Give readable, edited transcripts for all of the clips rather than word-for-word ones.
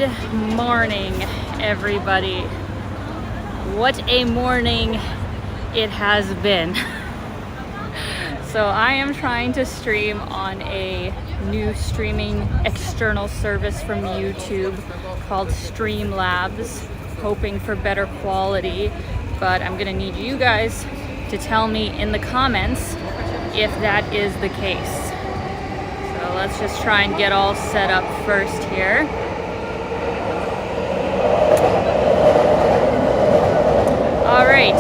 Good morning, everybody. What a morning it has been. So I am trying to stream on a new streaming external service from YouTube called Streamlabs, hoping for better quality, but I'm gonna need you guys to tell me in the comments if that is the case. So let's just try and get all set up first here. All right,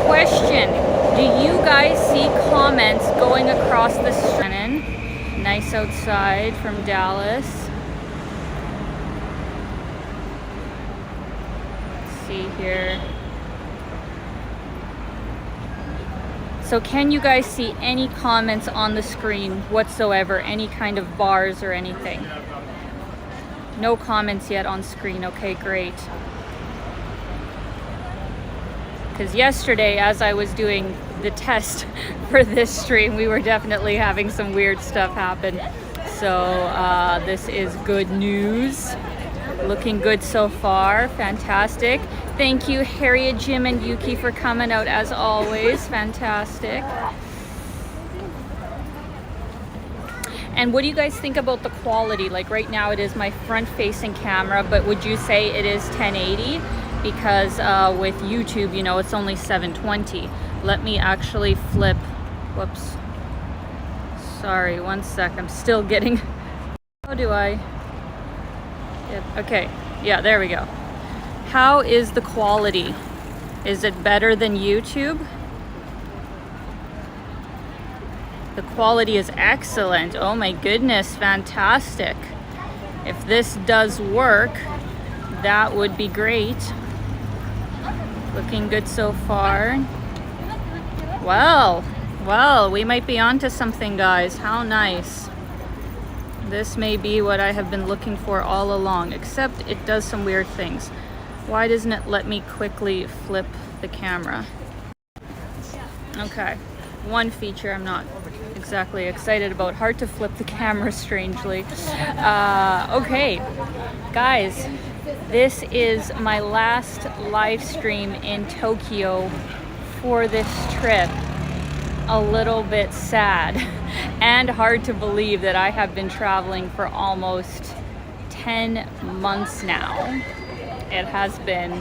question. Do you guys see comments going across the street? Nice outside from Dallas. Let's see here. So can you guys see any comments on the screen whatsoever? Any kind of bars or anything? No comments yet on screen. Okay, great. Because yesterday, as I was doing the test for this stream, we were definitely having some weird stuff happen. So this is good news. Looking good so far. Fantastic. Thank you, Harriet, Jim, and Yuki for coming out as always. Fantastic. And what do you guys think about the quality? Like right now it is my front-facing camera, but would you say it is 1080? Because with YouTube, you know, it's only 720. Let me actually flip. Whoops. Sorry, one sec. I'm still getting... How do I... Okay, yeah, there we go. How is the quality? Is it better than YouTube? The quality is excellent. Oh my goodness, fantastic. If this does work, that would be great. Looking good so far. Well, we might be onto something, guys. How nice. This may be what I have been looking for all along, except it does some weird things. Why doesn't it let me quickly flip the camera? Okay, one feature I'm not exactly excited about. Hard to flip the camera, strangely. Okay, guys, this is my last live stream in Tokyo for this trip. A little bit sad and hard to believe that I have been traveling for almost 10 months now. It has been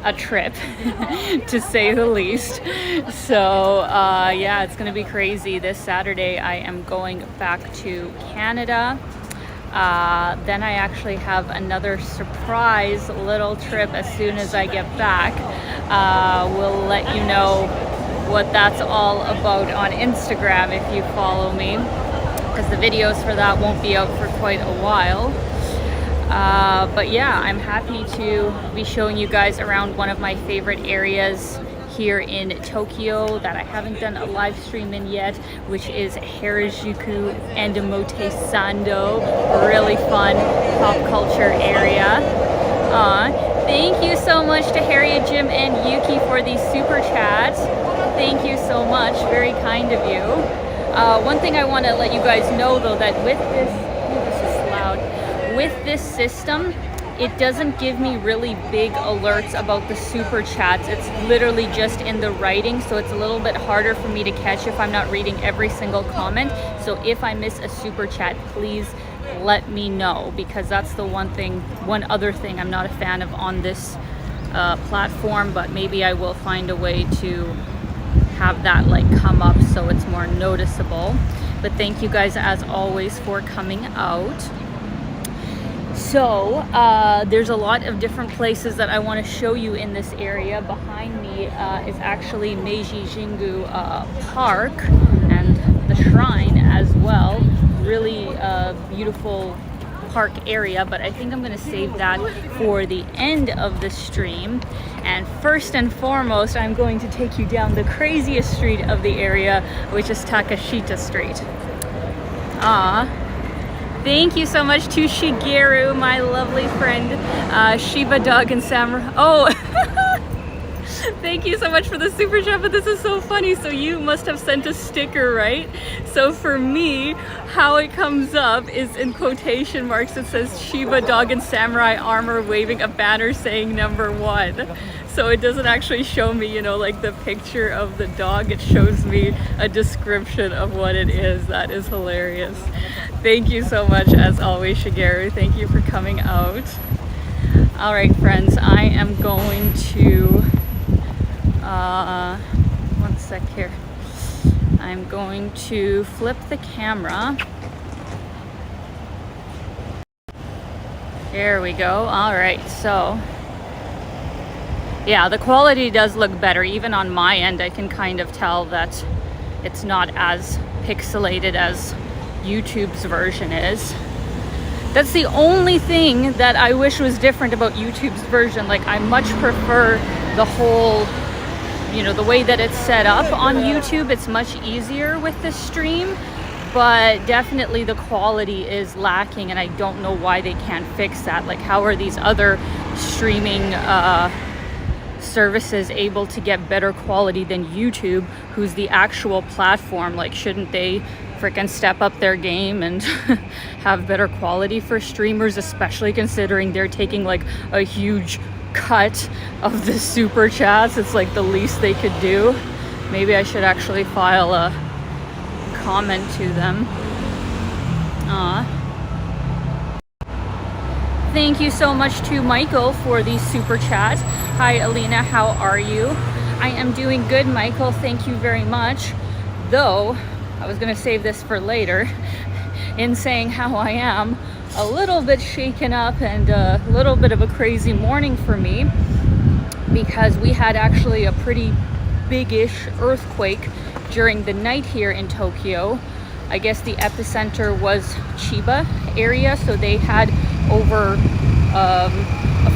a trip to say the least. So yeah, it's gonna be crazy. This Saturday I am going back to Canada. Then I actually have another surprise little trip as soon as I get back. We'll let you know what that's all about on Instagram if you follow me, because the videos for that won't be out for quite a while. But yeah, I'm happy to be showing you guys around one of my favorite areas here in Tokyo that I haven't done a live stream in yet, which is Harajuku and Omote Sando. Really fun pop culture area. Thank you so much to Harriet, Jim, and Yuki for the super chat. Thank you so much. Very kind of you. One thing I want to let you guys know, though, that with this, this is loud. With this system, it doesn't give me really big alerts about the super chats. It's literally just in the writing, so it's a little bit harder for me to catch if I'm not reading every single comment. So if I miss a super chat, please let me know, because that's the one other thing I'm not a fan of on this platform, but maybe I will find a way to have that like come up so it's more noticeable. But thank you guys as always for coming out. So there's a lot of different places that I want to show you in this area. Behind me is actually Meiji Jingu Park and the shrine as well. Really beautiful park area, but I think I'm going to save that for the end of the stream. And first and foremost, I'm going to take you down the craziest street of the area, which is Takashita Street. Thank you so much to Shigeru, my lovely friend, Shiba Dog and Samurai. Oh, Thank you so much for the super chat, but this is so funny. So you must have sent a sticker, right? So for me, how it comes up is in quotation marks. It says Shiba dog in samurai armor waving a banner saying #1. So it doesn't actually show me, you know, like the picture of the dog. It shows me a description of what it is. That is hilarious. Thank you so much, as always, Shigeru. Thank you for coming out. All right, friends, I am going to, one sec here. I'm going to flip the camera. Here we go. All right, so yeah, the quality does look better. Even on my end, I can kind of tell that it's not as pixelated as YouTube's version is. That's the only thing that I wish was different about YouTube's version. Like, I much prefer the whole, you know, the way that it's set up on YouTube. It's much easier with the stream, but definitely the quality is lacking, and I don't know why they can't fix that. Like, how are these other streaming services able to get better quality than YouTube, who's the actual platform? Like, shouldn't they freaking step up their game and have better quality for streamers, especially considering they're taking like a huge cut of the super chats? It's like the least they could do. Maybe I should actually file a comment to them. Thank you so much to Michael for the super chat. Hi Alina, how are you? I am doing good, Michael, thank you very much. Though I was gonna save this for later. In saying how I am, a little bit shaken up and a little bit of a crazy morning for me, because we had actually a pretty big-ish earthquake during the night here in Tokyo. I guess the epicenter was Chiba area, so they had over a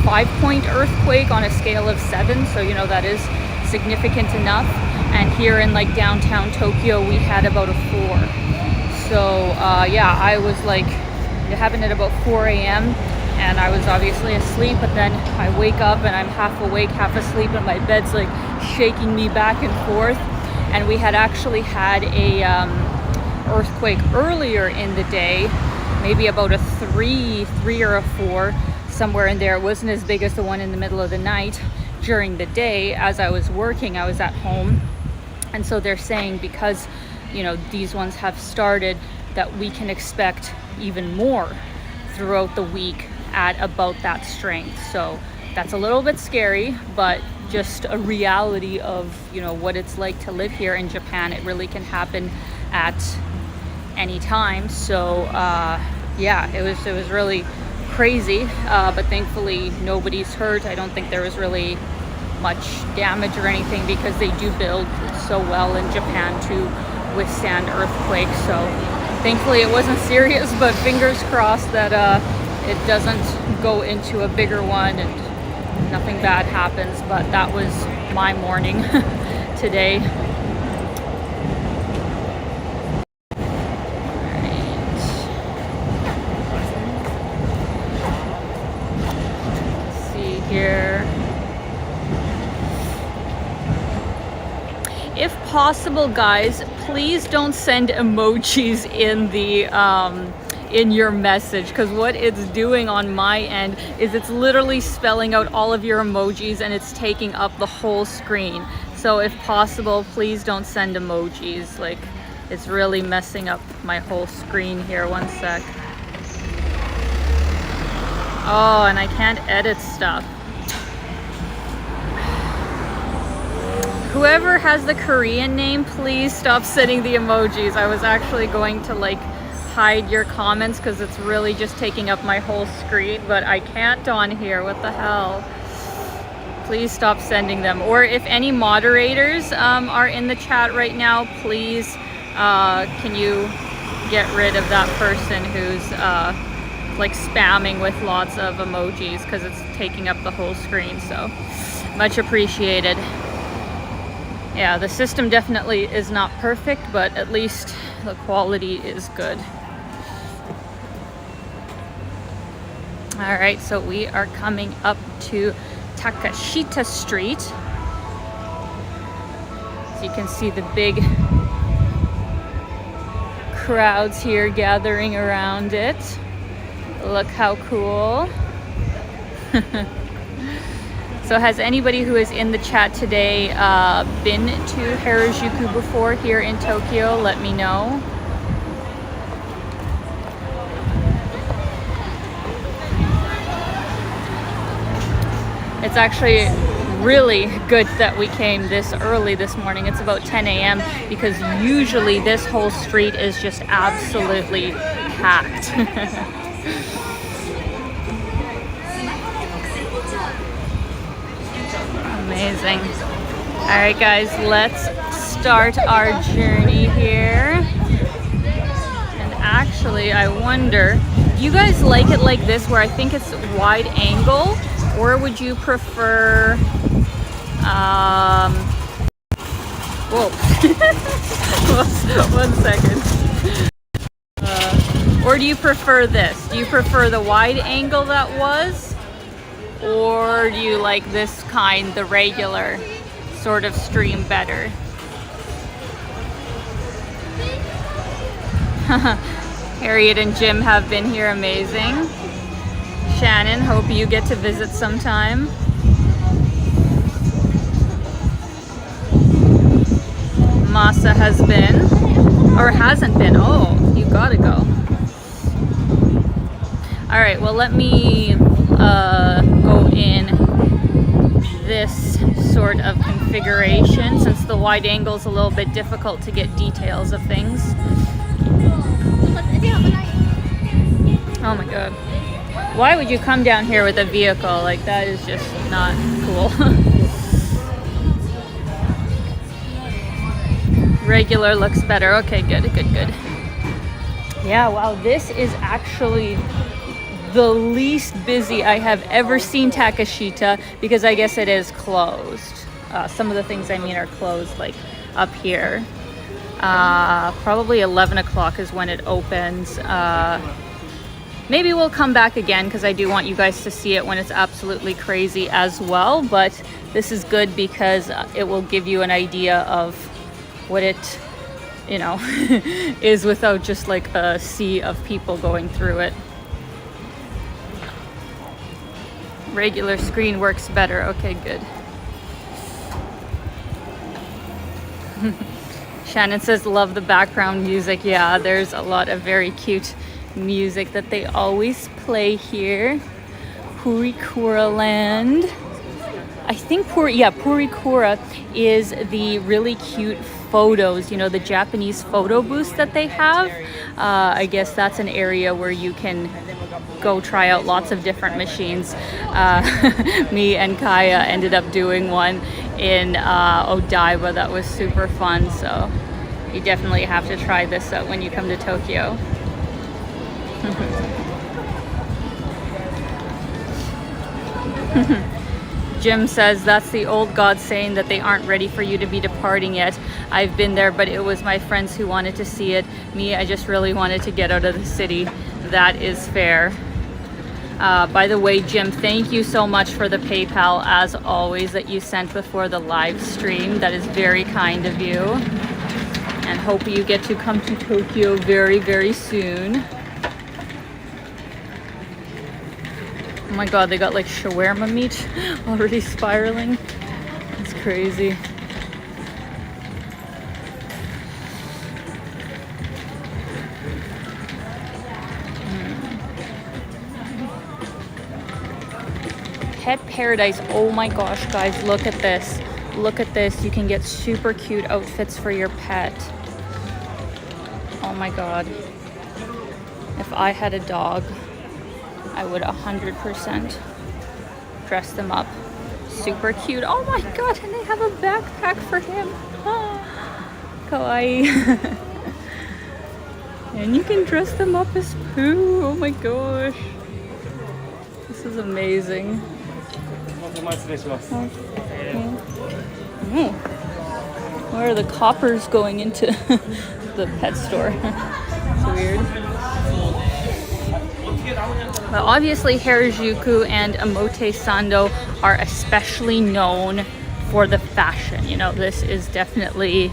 5-point earthquake on a scale of 7, so you know that is significant enough. And here in like downtown Tokyo, we had about a 4. So yeah, I was like, it happened at about 4 a.m. and I was obviously asleep, but then I wake up and I'm half awake, half asleep, and my bed's like shaking me back and forth. And we had actually had a earthquake earlier in the day, maybe about a 3 or a 4, somewhere in there. It wasn't as big as the one in the middle of the night. During the day, as I was working, I was at home, and so they're saying, because you know these ones have started, that we can expect even more throughout the week at about that strength. So that's a little bit scary, but just a reality of, you know, what it's like to live here in Japan. It really can happen at any time. So yeah, it was really crazy, but thankfully nobody's hurt. I don't think there was really much damage or anything, because they do build so well in Japan to withstand earthquakes. So thankfully it wasn't serious, but fingers crossed that it doesn't go into a bigger one and nothing bad happens. But that was my morning today. Here, if possible, guys, please don't send emojis in the in your message, because what it's doing on my end is it's literally spelling out all of your emojis and it's taking up the whole screen. So if possible, please don't send emojis. Like, it's really messing up my whole screen here. One sec. Oh, and I can't edit stuff. Whoever has the Korean name, please stop sending the emojis. I was actually going to like hide your comments because it's really just taking up my whole screen, but I can't on here. What the hell? Please stop sending them. Or if any moderators are in the chat right now, please can you get rid of that person who's like spamming with lots of emojis, because it's taking up the whole screen. So much appreciated. Yeah, the system definitely is not perfect, but at least the quality is good. All right, so we are coming up to Takashita Street. So you can see the big crowds here gathering around it. Look how cool. So has anybody who is in the chat today been to Harajuku before here in Tokyo? Let me know. It's actually really good that we came this early this morning. It's about 10 a.m. because usually this whole street is just absolutely packed. Amazing. All right, guys, let's start our journey here. And actually, I wonder, do you guys like it like this where I think it's wide angle, or would you prefer whoa. One second. Or do you prefer this? Do you prefer the wide angle that was? Or do you like this kind, the regular sort of stream better? Harriet and Jim have been here, amazing. Shannon, hope you get to visit sometime. Masa has been, or hasn't been. Oh, you gotta go. All right, well, let me go in this sort of configuration since the wide angle is a little bit difficult to get details of things. Oh my god. Why would you come down here with a vehicle? Like, that is just not cool. Regular looks better. Okay, good. Yeah, wow, this is actually the least busy I have ever seen Takashita, because I guess it is closed. Some of the things I mean are closed, like up here. Probably 11 o'clock is when it opens. Maybe we'll come back again because I do want you guys to see it when it's absolutely crazy as well. But this is good because it will give you an idea of what it, you know, is without just like a sea of people going through it. Regular screen works better. Okay, good. Shannon says, love the background music. Yeah, there's a lot of very cute music that they always play here. Purikura Land. I think Purikura is the really cute photos, you know, the Japanese photo booths that they have. I guess that's an area where you can go try out lots of different machines. Me and Kaya ended up doing one in Odaiba that was super fun, so you definitely have to try this out when you come to Tokyo. Jim says that's the old god saying that they aren't ready for you to be departing yet. I've been there, but it was my friends who wanted to see it. Me, I just really wanted to get out of the city. That is fair. By the way, Jim, thank you so much for the PayPal, as always, that you sent before the live stream. That is very kind of you. And hope you get to come to Tokyo very, very soon. Oh my god, they got like shawarma meat already spiraling. It's crazy. Pet Paradise. Oh my gosh, guys, look at this. Look at this. You can get super cute outfits for your pet. Oh my god. If I had a dog, I would 100% dress them up. Super cute. Oh my god, and they have a backpack for him. Kawaii. And you can dress them up as Pooh. Oh my gosh. This is amazing. Where are the coppers going into the pet store? It's weird. Well, obviously Harajuku and Omote Sando are especially known for the fashion. You know, this is definitely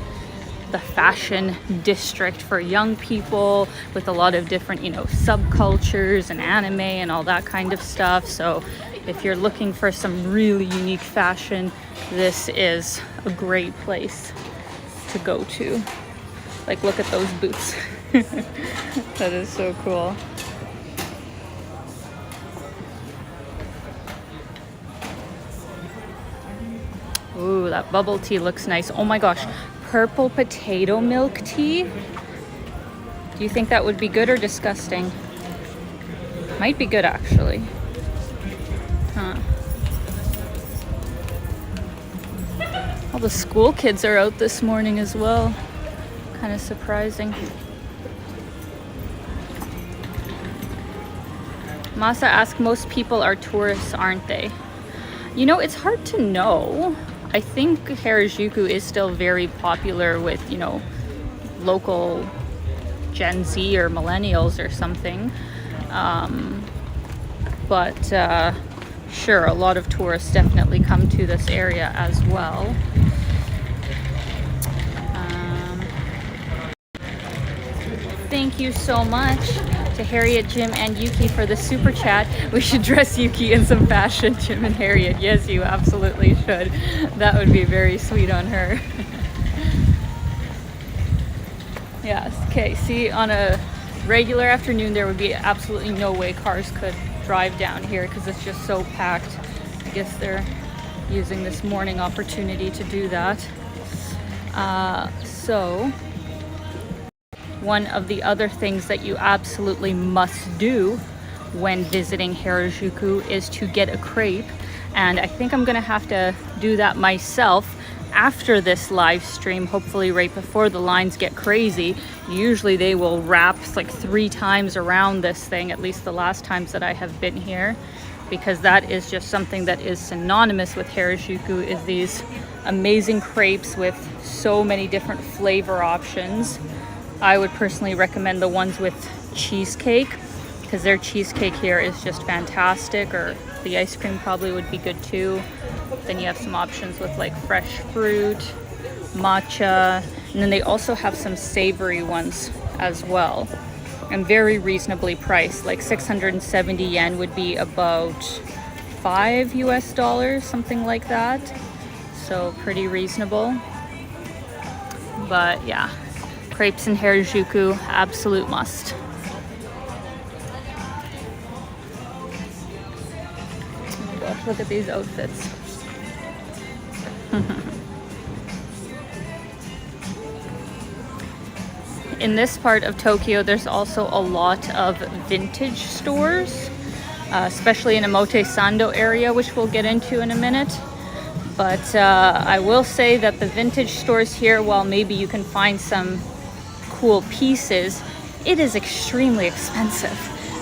the fashion district for young people with a lot of different, you know, subcultures and anime and all that kind of stuff. So if you're looking for some really unique fashion, this is a great place to go to. Like, look at those boots. That is so cool. Ooh, that bubble tea looks nice. Oh my gosh, purple potato milk tea. Do you think that would be good or disgusting? Might be good, actually. Huh. All the school kids are out this morning as well. Kind of surprising. Masa asked, most people are tourists, aren't they? You know, it's hard to know. I think Harajuku is still very popular with, you know, local Gen Z or millennials or something. But sure, a lot of tourists definitely come to this area as well. Thank you so much to Harriet, Jim, and Yuki for the super chat. We should dress Yuki in some fashion, Jim and Harriet. Yes, you absolutely should. That would be very sweet on her. Yes, okay, see, on a regular afternoon, there would be absolutely no way cars could drive down here because it's just so packed. I guess they're using this morning opportunity to do that. So one of the other things that you absolutely must do when visiting Harajuku is to get a crepe. And I think I'm gonna have to do that myself after this live stream, hopefully right before the lines get crazy. Usually they will wrap like 3 times around this thing, at least the last times that I have been here, because that is just something that is synonymous with Harajuku, is these amazing crepes with so many different flavor options. I would personally recommend the ones with cheesecake, because their cheesecake here is just fantastic, or the ice cream probably would be good too. Then you have some options with like fresh fruit, matcha, and then they also have some savory ones as well, and very reasonably priced. Like 670 yen would be about $5 US, something like that. So pretty reasonable. But yeah, crepes in Harajuku, absolute must. Oh gosh, look at these outfits. In this part of Tokyo, there's also a lot of vintage stores, especially in Omote Sando area, which we'll get into in a minute. But I will say that the vintage stores here, while maybe you can find some cool pieces, it is extremely expensive.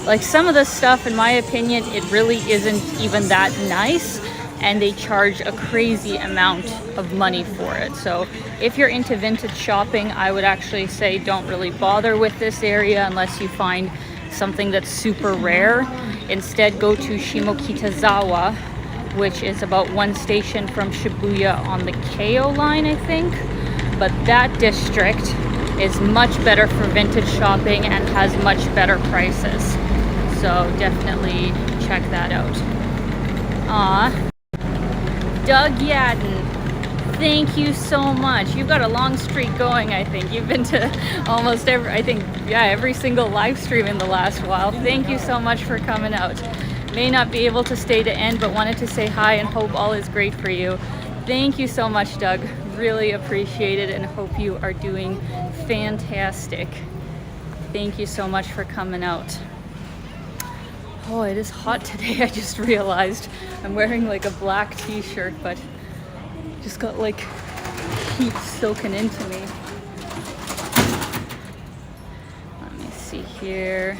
Like, some of the stuff, in my opinion, it really isn't even that nice, and they charge a crazy amount of money for it. So if you're into vintage shopping, I would actually say don't really bother with this area unless you find something that's super rare. Instead, go to Shimokitazawa, which is about 1 station from Shibuya on the Keio line, I think. But that district is much better for vintage shopping and has much better prices. So definitely check that out. Doug Yadden, thank you so much. You've got a long streak going, I think. You've been to almost every single live stream in the last while. Thank you so much for coming out. May not be able to stay to end, but wanted to say hi and hope all is great for you. Thank you so much, Doug. Really appreciate it and hope you are doing fantastic. Thank you so much for coming out. Oh, it is hot today. I just realized I'm wearing like a black t-shirt, but just got like heat soaking into me. Let me see here.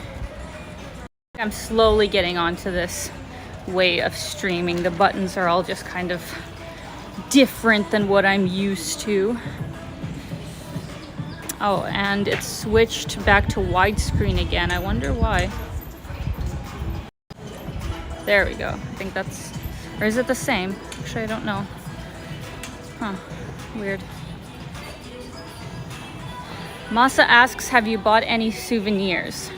I'm slowly getting onto this way of streaming. The buttons are all just kind of different than what I'm used to. Oh, and it's switched back to widescreen again. I wonder why. There we go. I think that's, or is it the same? Actually, I don't know. Huh, weird. Masa asks, have you bought any souvenirs?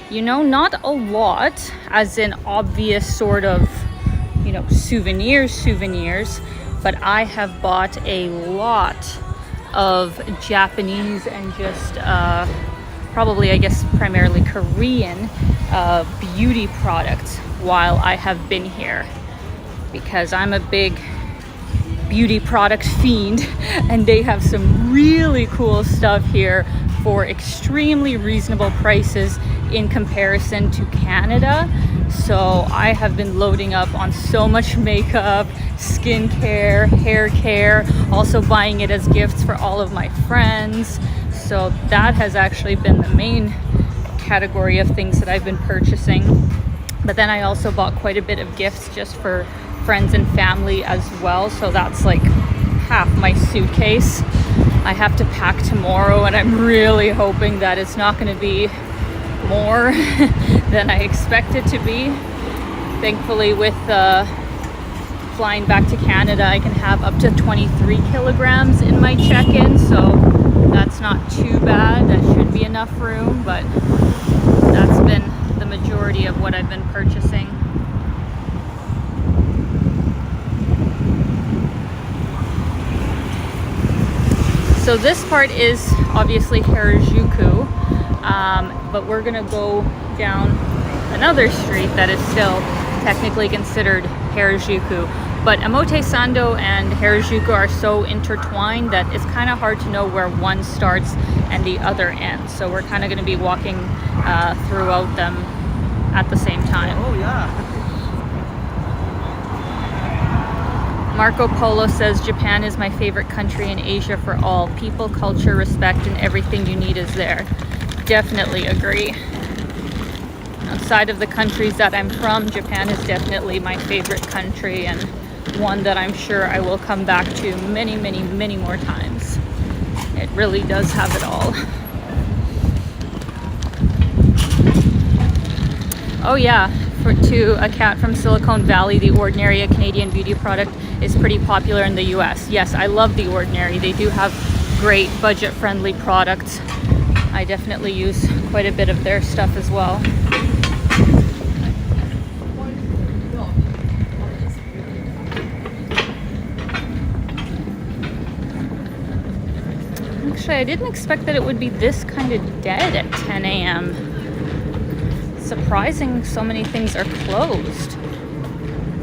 You know, not a lot, as in obvious sort of, you know, souvenirs, but I have bought a lot of Japanese and just probably, I guess, primarily Korean beauty products while I have been here, because I'm a big beauty product fiend, and they have some really cool stuff here for extremely reasonable prices in comparison to Canada. So I have been loading up on so much makeup, skincare, hair care, also buying it as gifts for all of my friends. So that has actually been the main category of things that I've been purchasing. But then I also bought quite a bit of gifts just for friends and family as well. So that's like half my suitcase. I have to pack tomorrow, and I'm really hoping that it's not going to be more than I expect it to be. Thankfully, with flying back to Canada, I can have up to 23 kilograms in my check-in, so that's not too bad. That should be enough room, but that's been the majority of what I've been purchasing. So this part is obviously Harajuku, but we're gonna go down another street that is still technically considered Harajuku. But Omote, Sando, and Harajuku are so intertwined that it's kind of hard to know where one starts and the other ends. So we're kind of going to be walking throughout them at the same time. Oh yeah. Marco Polo says, Japan is my favorite country in Asia for all. People, culture, respect, and everything you need is there. Definitely agree. Outside of the countries that I'm from, Japan is definitely my favorite country, and one that I'm sure I will come back to many, many, many more times. It really does have it all. Oh yeah, to a cat from Silicon Valley, The Ordinary, a Canadian beauty product, is pretty popular in the US. Yes, I love The Ordinary. They do have great budget-friendly products. I definitely use quite a bit of their stuff as well. Actually, I didn't expect that it would be this kind of dead at 10 a.m. Surprising so many things are closed.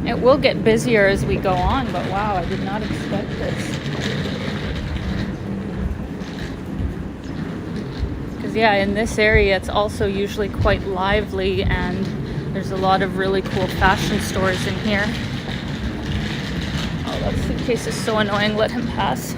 It will get busier as we go on, but wow, I did not expect this. Because yeah, in this area it's also usually quite lively, and there's a lot of really cool fashion stores in here. Oh, that suitcase is so annoying, let him pass.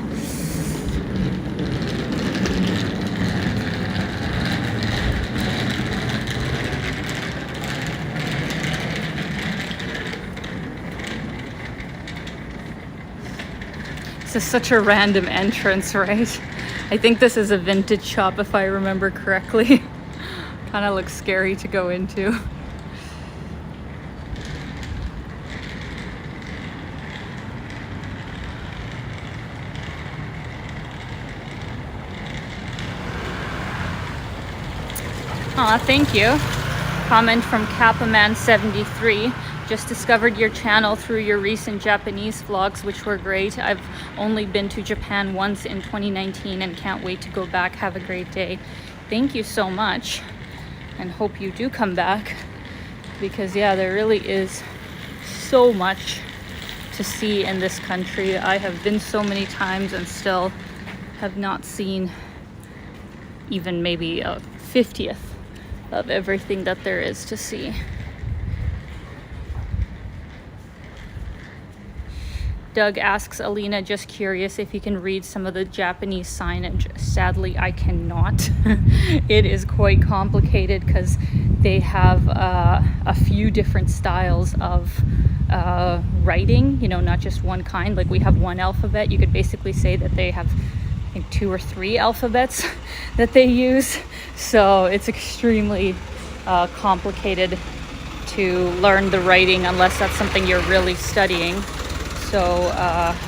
This is such a random entrance, right? I think this is a vintage shop if I remember correctly. Kind of looks scary to go into. Aw, thank you. Comment from Kapaman73. Just discovered your channel through your recent Japanese vlogs, which were great. I've only been to Japan once in 2019 and can't wait to go back. Have a great day. Thank you so much, and hope you do come back, because yeah, there really is so much to see in this country. I have been so many times and still have not seen even maybe a 50th of everything that there is to see. Doug asks Alina, just curious if you can read some of the Japanese signage. Sadly, I cannot. It is quite complicated because they have a few different styles of writing, you know, not just one kind. Like we have one alphabet. You could basically say that they have, I think, 2 or 3 alphabets that they use. So it's extremely complicated to learn the writing unless that's something you're really studying. So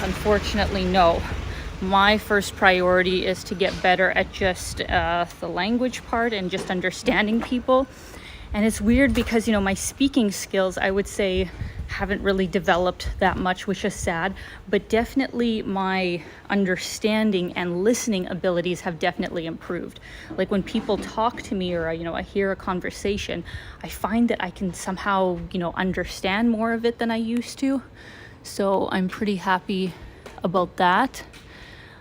unfortunately, no. My first priority is to get better at just the language part and just understanding people. And it's weird because, you know, my speaking skills, I would say, haven't really developed that much, which is sad, but definitely my understanding and listening abilities have definitely improved. Like when people talk to me or, you know, I hear a conversation, I find that I can somehow, you know, understand more of it than I used to. So I'm pretty happy about that.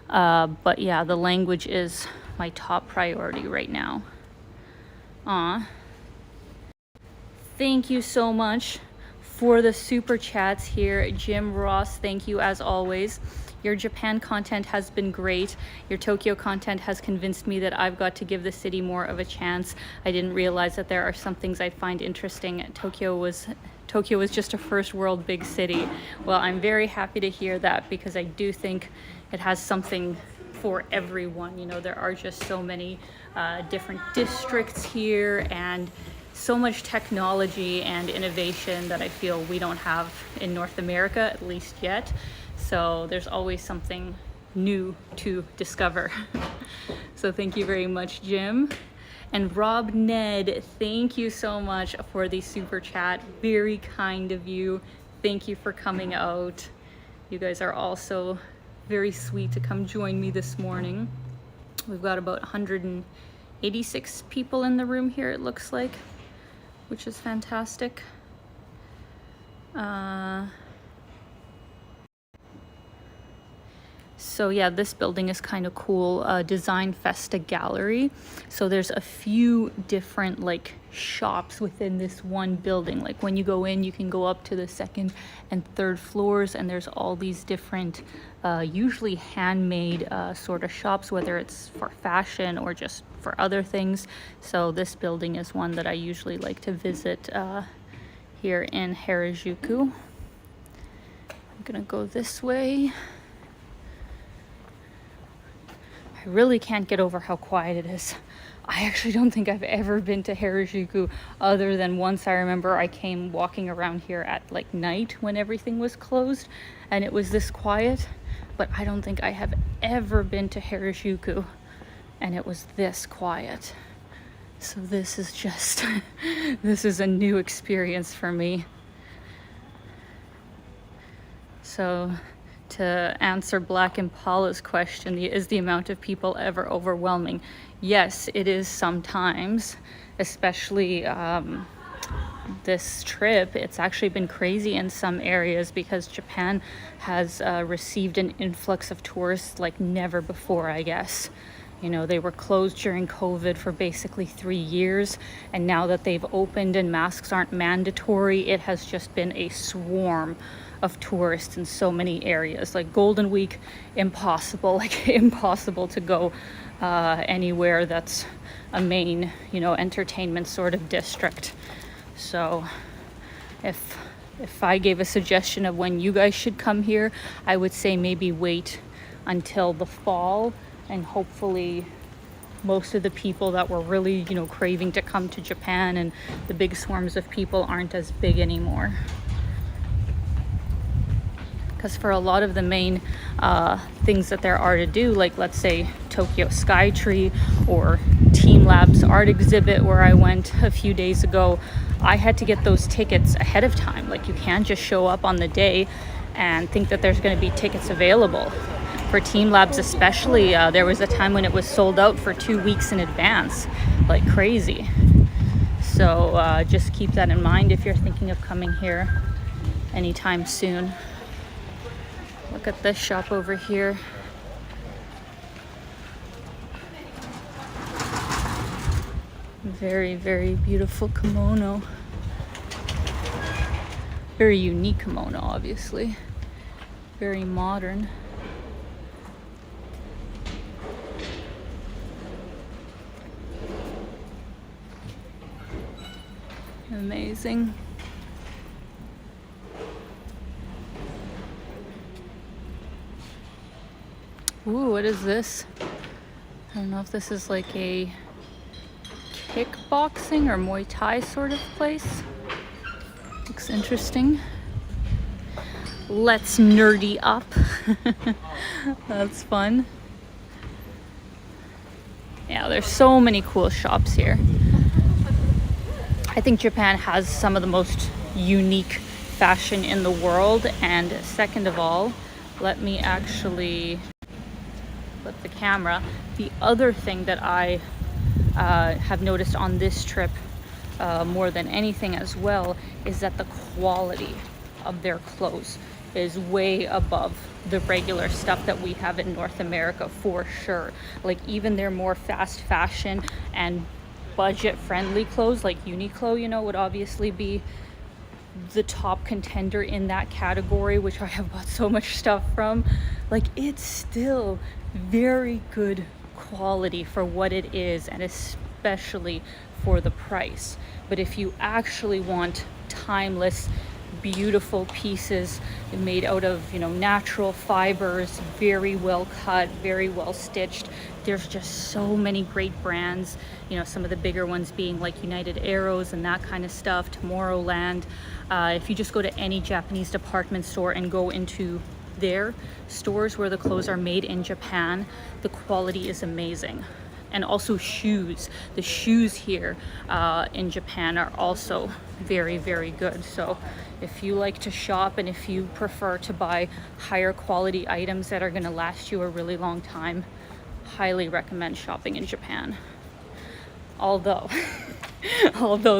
But yeah, the language is my top priority right now. Thank you so much for the super chats here. Jim Ross, thank you as always. Your Japan content has been great. Your Tokyo content has convinced me that I've got to give the city more of a chance. I didn't realize that there are some things I'd find interesting. Tokyo was just a first world big city. Well, I'm very happy to hear that because I do think it has something for everyone. You know, there are just so many different districts here and so much technology and innovation that I feel we don't have in North America, at least yet. So there's always something new to discover. So thank you very much, Jim. And Rob Ned, thank you so much for the super chat. Very kind of you. Thank you for coming out. You guys are also very sweet to come join me this morning. We've got about 186 people in the room here, it looks like, which is fantastic. So yeah, this building is kind of cool. Design Festa Gallery. So there's a few different like shops within this one building. Like when you go in, you can go up to the second and third floors, and there's all these different, usually handmade sort of shops, whether it's for fashion or just for other things. So this building is one that I usually like to visit here in Harajuku. I'm gonna go this way. I really can't get over how quiet it is. I actually don't think I've ever been to Harajuku other than once. I remember I came walking around here at like night when everything was closed and it was this quiet, but I don't think I have ever been to Harajuku and it was this quiet. So this is just, this is a new experience for me. So to answer Black Impala's question, is the amount of people ever overwhelming? Yes, it is sometimes, especially this trip. It's actually been crazy in some areas because Japan has received an influx of tourists like never before, I guess. You know, they were closed during COVID for basically 3 years, and now that they've opened and masks aren't mandatory, it has just been a swarm of tourists in so many areas. Like Golden Week, impossible, like impossible to go anywhere that's a main, you know, entertainment sort of district. So if I gave a suggestion of when you guys should come here, I would say maybe wait until the fall, and hopefully most of the people that were really, you know, craving to come to Japan and the big swarms of people aren't as big anymore. Because for a lot of the main things that there are to do, like let's say Tokyo Skytree or Team Lab's art exhibit where I went a few days ago, I had to get those tickets ahead of time. Like you can't just show up on the day and think that there's going to be tickets available. For Team Labs especially, there was a time when it was sold out for 2 weeks in advance, like crazy. So just keep that in mind if you're thinking of coming here anytime soon. Look at this shop over here. Very, very beautiful kimono. Very unique kimono, obviously. Very modern. Amazing. Ooh, what is this? I don't know if this is like a kickboxing or Muay Thai sort of place. Looks interesting. let's nerdy up. That's fun. Yeah, there's so many cool shops here. I think Japan has some of the most unique fashion in the world. And second of all, let me actually flip the camera. The other thing that I have noticed on this trip more than anything as well is that the quality of their clothes is way above the regular stuff that we have in North America, for sure. Like even their more fast fashion and budget friendly clothes like Uniqlo, you know, would obviously be the top contender in that category, which I have bought so much stuff from. Like it's still very good quality for what it is, and especially for the price. But if you actually want timeless, beautiful pieces made out of, you know, natural fibers, very well cut, very well stitched, there's just so many great brands, you know, some of the bigger ones being like United Arrows and that kind of stuff, Tomorrowland. If you just go to any Japanese department store and go into their stores where the clothes are made in Japan, the quality is amazing. And also shoes. The shoes here in Japan are also very, very good. So if you like to shop and if you prefer to buy higher quality items that are going to last you a really long time, highly recommend shopping in Japan. Although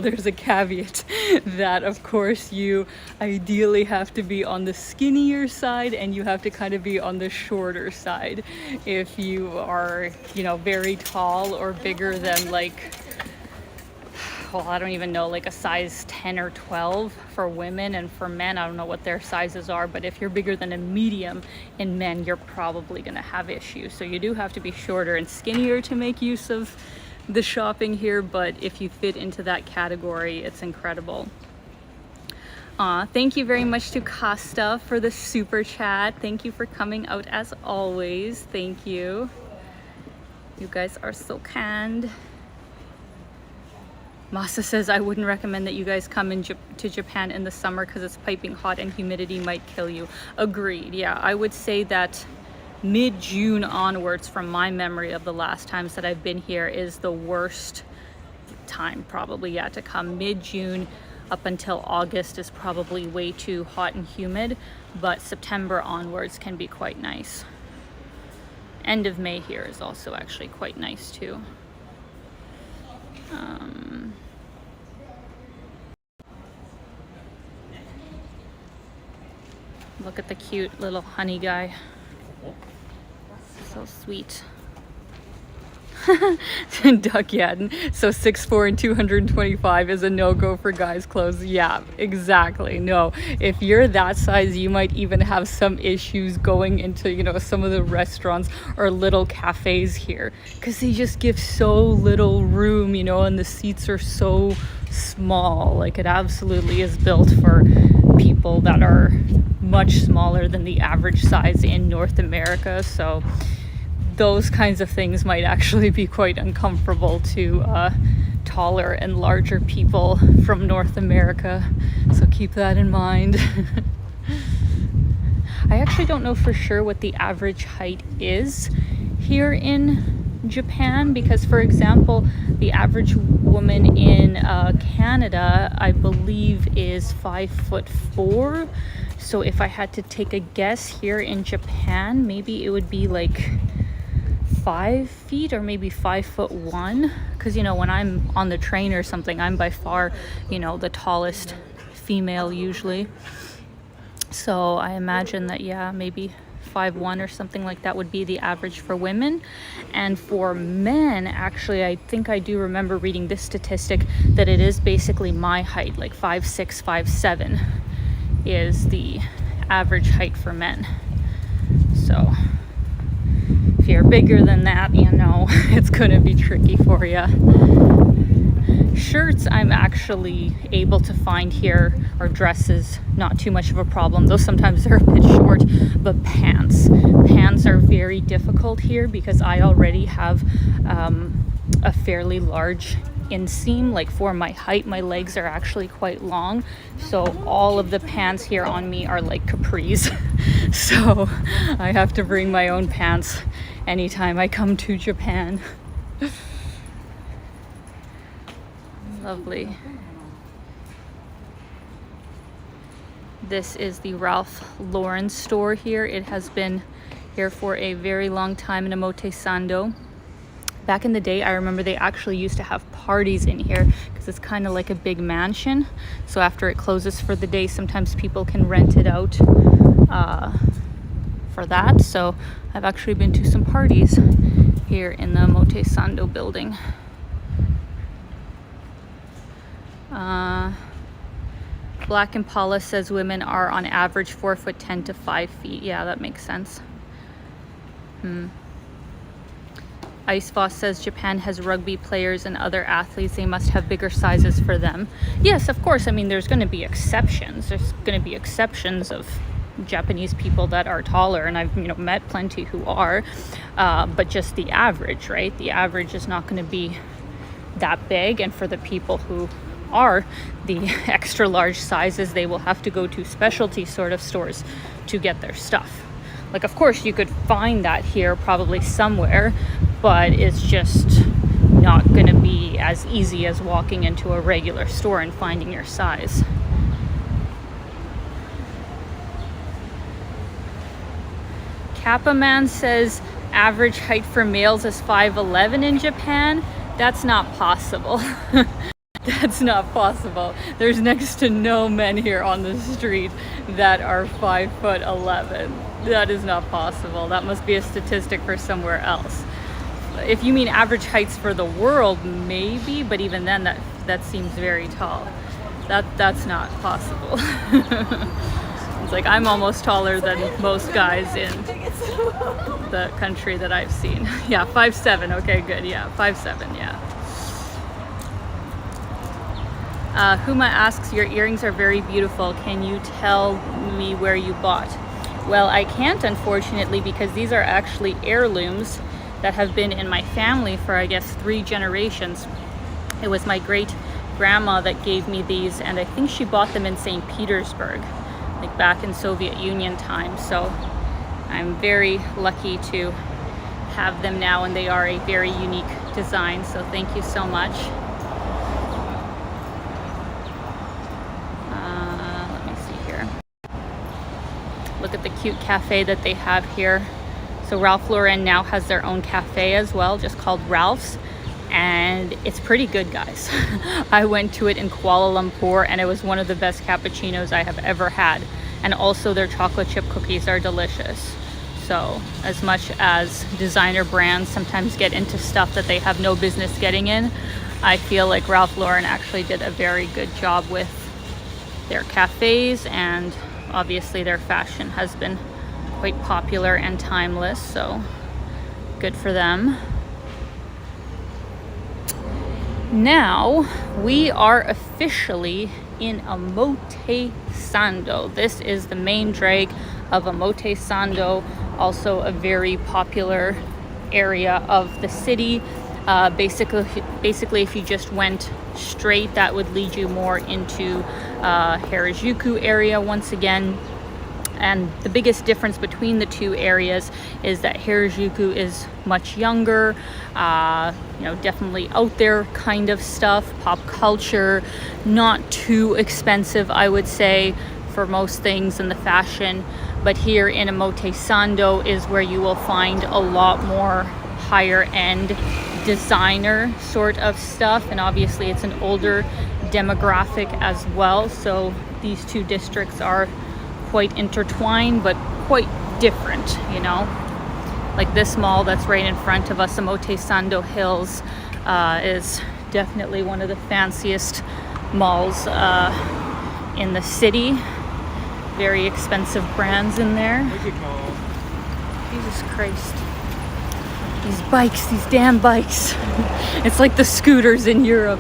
there's a caveat that of course you ideally have to be on the skinnier side and you have to kind of be on the shorter side. If you are, you know, very tall or bigger than like, well, I don't even know, like a size 10 or 12 for women, and for men, I don't know what their sizes are, but if you're bigger than a medium in men, you're probably gonna have issues. So you do have to be shorter and skinnier to make use of the shopping here, but if you fit into that category, it's incredible. Thank you very much to Costa for the super chat. Thank you for coming out as always. Thank you. You guys are so kind. Masa says, I wouldn't recommend that you guys come to Japan in the summer because it's piping hot and humidity might kill you. Agreed. Yeah, I would say that mid-June onwards, from my memory of the last times that I've been here, is the worst time probably, yeah, to come. Mid-June up until August is probably way too hot and humid, but September onwards can be quite nice. End of May here is also actually quite nice too. Look at the cute little honey guy. So sweet. Duck Yadden. So 6'4" and 225 is a no-go for guys' clothes. Yeah, exactly. No, if you're that size, you might even have some issues going into, you know, some of the restaurants or little cafes here, because they just give so little room, you know, and the seats are so small. Like, it absolutely is built for people that are much smaller than the average size in North America. So those kinds of things might actually be quite uncomfortable to taller and larger people from North America. So keep that in mind. I actually don't know for sure what the average height is here in Japan, because, for example, the average woman in Canada, I believe, is 5'4". So if I had to take a guess here in Japan, maybe it would be like 5 feet or maybe 5'1", because, you know, when I'm on the train or something, I'm by far, you know, the tallest female usually. So I imagine that, yeah, maybe 5'1" or something like that would be the average for women. And for men, actually, I think I do remember reading this statistic that it is basically my height, like 5'6", 5'7" is the average height for men. So if you're bigger than that, you know, it's gonna be tricky for you. Shirts I'm actually able to find here, or dresses, not too much of a problem, though sometimes they're a bit short. But pants are very difficult here because I already have a fairly large inseam. Like for my height, my legs are actually quite long, so all of the pants here on me are like capris. So I have to bring my own pants anytime I come to Japan. Lovely. This is the Ralph Lauren store here. It has been here for a very long time in Omote, Sando. Back in the day, I remember they actually used to have parties in here because it's kind of like a big mansion. So after it closes for the day, sometimes people can rent it out for that. So I've actually been to some parties here in the Omote Sando building. Black Impala says women are on average 4'10" to 5 feet. Yeah, that makes sense. Ice Voss says Japan has rugby players and other athletes. They must have bigger sizes for them. Yes, of course. I mean, there's going to be exceptions. There's going to be exceptions of Japanese people that are taller, and I've met plenty who are. But just the average, right? The average is not going to be that big, and for the people who are the extra large sizes, they will have to go to specialty sort of stores to get their stuff. Like, of course, you could find that here probably somewhere, but it's just not going to be as easy as walking into a regular store and finding your size. Kappa Man says average height for males is 5'11" in Japan. That's not possible. That's not possible. There's next to no men here on the street that are 5'11". That is not possible. That must be a statistic for somewhere else. If you mean average heights for the world, maybe, but even then that seems very tall. That's not possible. It's like I'm almost taller than most guys in the country that I've seen. Yeah, 5'7". Okay, good. Yeah, 5'7". Yeah. Huma asks, your earrings are very beautiful. Can you tell me where you bought? Well, I can't, unfortunately, because these are actually heirlooms that have been in my family for, I guess, 3 generations. It was my great grandma that gave me these, and I think she bought them in St. Petersburg, like back in Soviet Union time. So I'm very lucky to have them now, and they are a very unique design. So thank you so much. Look at the cute cafe that they have here. So Ralph Lauren now has their own cafe as well, just called Ralph's, and it's pretty good, guys. I went to it in Kuala Lumpur, and it was one of the best cappuccinos I have ever had. And also their chocolate chip cookies are delicious. So as much as designer brands sometimes get into stuff that they have no business getting in, I feel like Ralph Lauren actually did a very good job with their cafes, and obviously their fashion has been quite popular and timeless, so good for them. Now we are officially in Omote Sando. This is the main drag of Omote Sando, also a very popular area of the city. Basically, if you just went straight, that would lead you more into Harajuku area once again. And the biggest difference between the two areas is that Harajuku is much younger, definitely out there kind of stuff, pop culture, not too expensive, I would say, for most things in the fashion. But here in Omote Sando is where you will find a lot more higher end designer sort of stuff, and obviously it's an older demographic as well, so these two districts are quite intertwined but quite different, like this mall that's right in front of us, Omote Sando Hills, is definitely one of the fanciest malls in the city. Very expensive brands in there. Jesus Christ. These bikes, these damn bikes. It's like the scooters in Europe.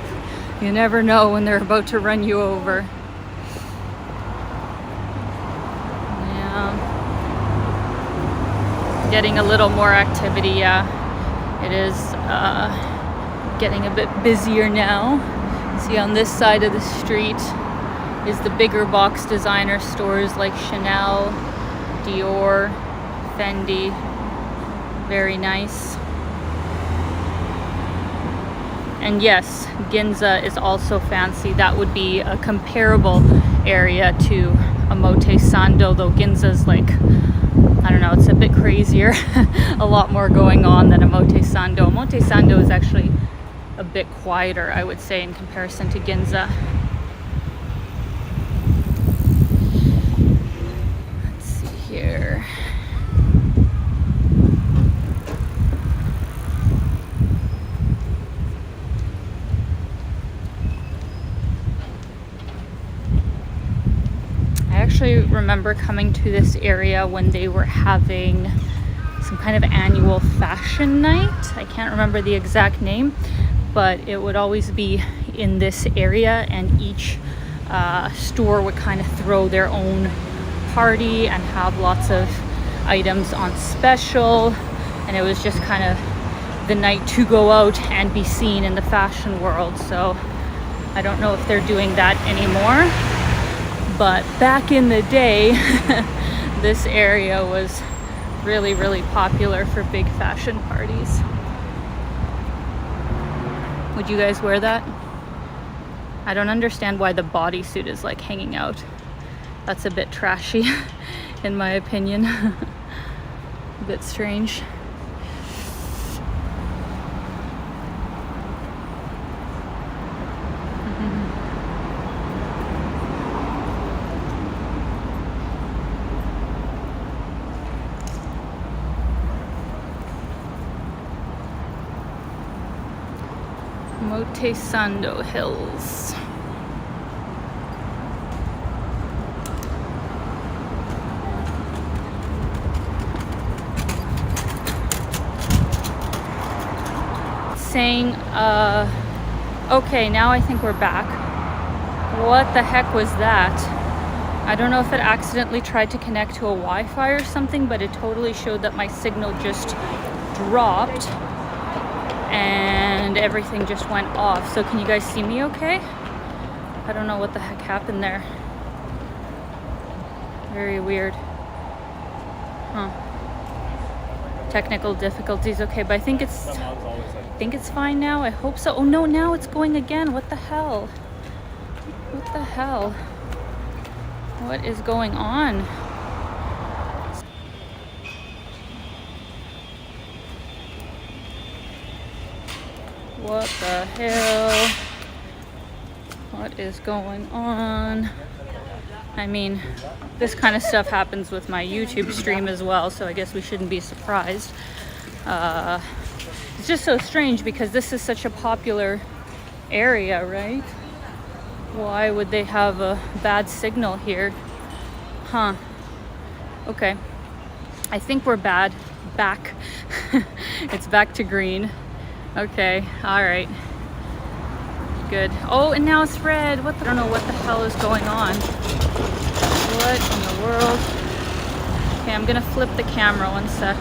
You never know when they're about to run you over. Yeah. Getting a little more activity, yeah. It is getting a bit busier now. See, on this side of the street is the bigger box designer stores like Chanel, Dior, Fendi. Very nice. And yes, Ginza is also fancy. That would be a comparable area to Omote Sando, though Ginza's like, I don't know, it's a bit crazier. A lot more going on than Omote Sando. Omote Sando is actually a bit quieter, I would say, in comparison to Ginza. Let's see here. I actually remember coming to this area when they were having some kind of annual fashion night. I can't remember the exact name, but it would always be in this area, and each store would kind of throw their own party and have lots of items on special, and it was just kind of the night to go out and be seen in the fashion world. So I don't know if they're doing that anymore, but back in the day this area was really, really popular for big fashion parties. Would you guys wear that? I don't understand why the bodysuit is like hanging out. That's a bit trashy in my opinion. A bit strange. Omote Sando Hills. Saying, okay, now I think we're back. What the heck was that? I don't know if it accidentally tried to connect to a Wi-Fi or something, but it totally showed that my signal just dropped and everything just went off. So can you guys see me okay? I don't know what the heck happened there. Very weird. Huh. Technical difficulties. Okay, but I think it's fine now. I hope so. Oh no, now it's going again. What the hell? What the hell? What is going on? What the hell? What is going on? I mean, this kind of stuff happens with my YouTube stream as well, so I guess we shouldn't be surprised. It's just so strange because this is such a popular area, right? Why would they have a bad signal here? Huh. Okay. I think we're back. It's back to green. Okay, all right. Good. Oh, and now it's red. I don't know what the hell is going on. What in the world? Okay, I'm gonna flip the camera 1 sec.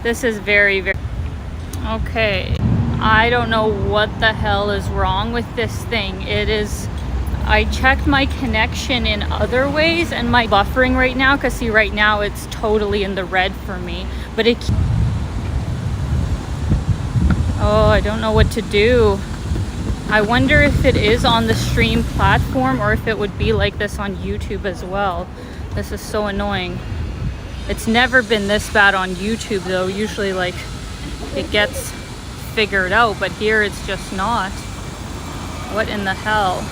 This is very, very... Okay. I don't know what the hell is wrong with this thing. It is... I checked my connection in other ways and my buffering right now, because see, right now it's totally in the red for me. But it... Oh, I don't know what to do. I wonder if it is on the stream platform or if it would be like this on YouTube as well. This is so annoying. It's never been this bad on YouTube though. Usually like it gets figured out, but here it's just not. What in the hell?